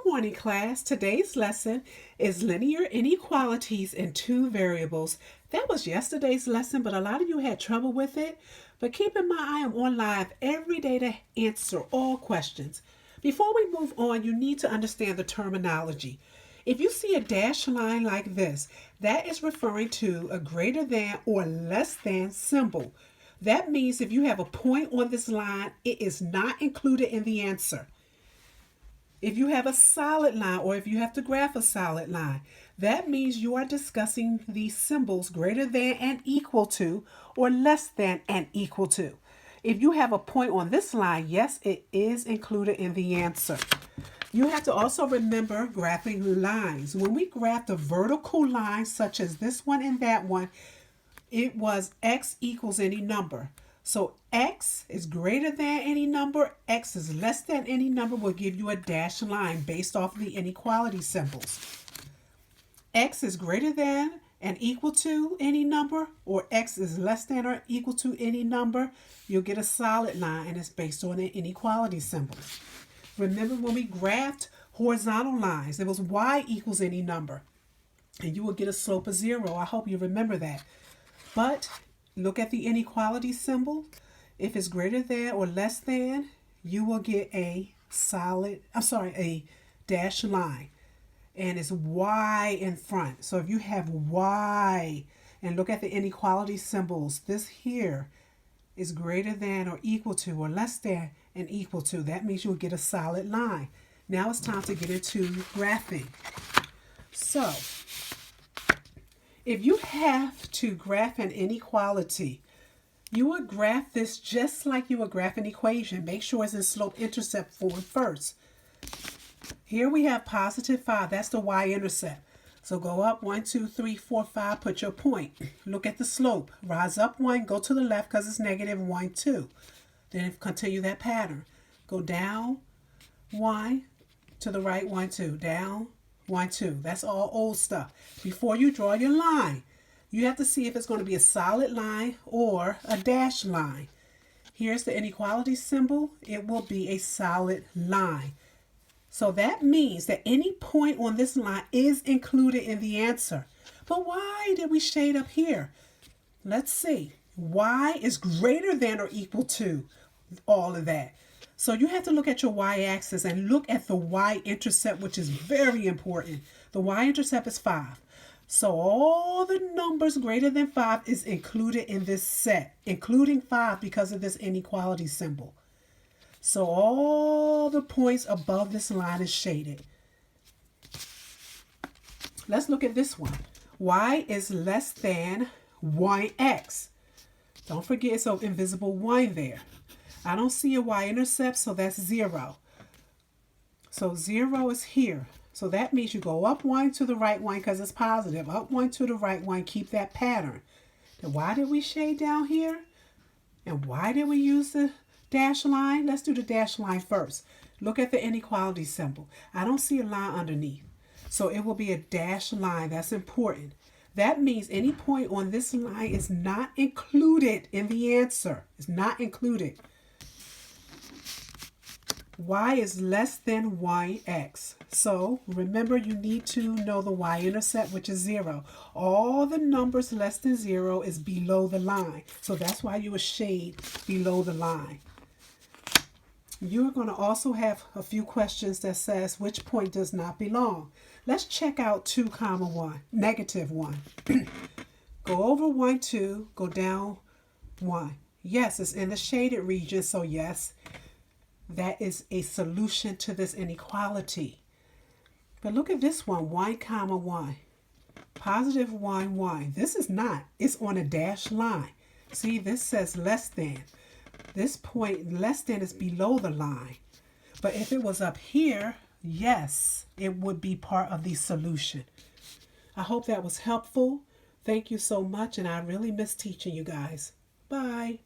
morning, class. Today's lesson is linear inequalities in two variables. That was yesterday's lesson, but a lot of you had trouble with it. But keep in mind, I am on live every day to answer all questions. Before we move on, you need to understand the terminology. If you see a dashed line like this, that is referring to a greater than or less than symbol. That means if you have a point on this line, it is not included in the answer. If you have a solid line or if you have to graph a solid line, that means you are discussing these symbols greater than and equal to or less than and equal to. If you have a point on this line, yes, it is included in the answer. You have to also remember graphing lines. When we graphed a vertical line such as this one and that one, it was x equals any number. So x is greater than any number, x is less than any number will give you a dashed line based off of the inequality symbols. X is greater than and equal to any number, or x is less than or equal to any number, you'll get a solid line and it's based on the inequality symbols. Remember when we graphed horizontal lines, it was y equals any number and you will get a slope of 0. I hope you remember that. But look at the inequality symbol. If it's greater than or less than, you will get a dashed line. And it's y in front. So if you have y, and look at the inequality symbols, this here is greater than or equal to or less than and equal to. That means you'll get a solid line. Now it's time to get into graphing. So if you have to graph an inequality, you would graph this just like you would graph an equation. Make sure it's in slope-intercept form first. Here we have positive 5. That's the y-intercept. So go up 1, 2, 3, 4, 5. Put your point. Look at the slope. Rise up 1. Go to the left because it's negative 1, 2. Then continue that pattern. Go down 1, to the right 1, 2. Down 1, 2. That's all old stuff. Before you draw your line, you have to see if it's going to be a solid line or a dashed line. Here's the inequality symbol. It will be a solid line. So that means that any point on this line is included in the answer. But why did we shade up here? Let's see. Y is greater than or equal to all of that. So you have to look at your y-axis and look at the y-intercept, which is very important. The y-intercept is 5. So all the numbers greater than 5 is included in this set, including 5 because of this inequality symbol. So all the points above this line is shaded. Let's look at this one. Y is less than 1x. Don't forget it's an invisible 1 there. I don't see a y-intercept, so that's 0. So 0 is here. So that means you go up 1 to the right 1 because it's positive. Up 1 to the right 1, keep that pattern. Then why did we shade down here? And why did we use the dash line? Let's do the dash line first. Look at the inequality symbol. I don't see a line underneath. So it will be a dash line. That's important. That means any point on this line is not included in the answer. It's not included. Y is less than 1x. So remember, you need to know the y-intercept, which is 0. All the numbers less than 0 is below the line. So that's why you would shade below the line. You're going to also have a few questions that says which point does not belong. Let's check out 2, 1, negative 1. Go over 1, 2, go down 1. Yes, it's in the shaded region, so yes, that is a solution to this inequality. But look at this one, 1, 1. Positive 1, 1. This is not. It's on a dashed line. See, this says less than. This point, less than, is below the line. But if it was up here, yes, it would be part of the solution. I hope that was helpful. Thank you so much, and I really miss teaching you guys. Bye.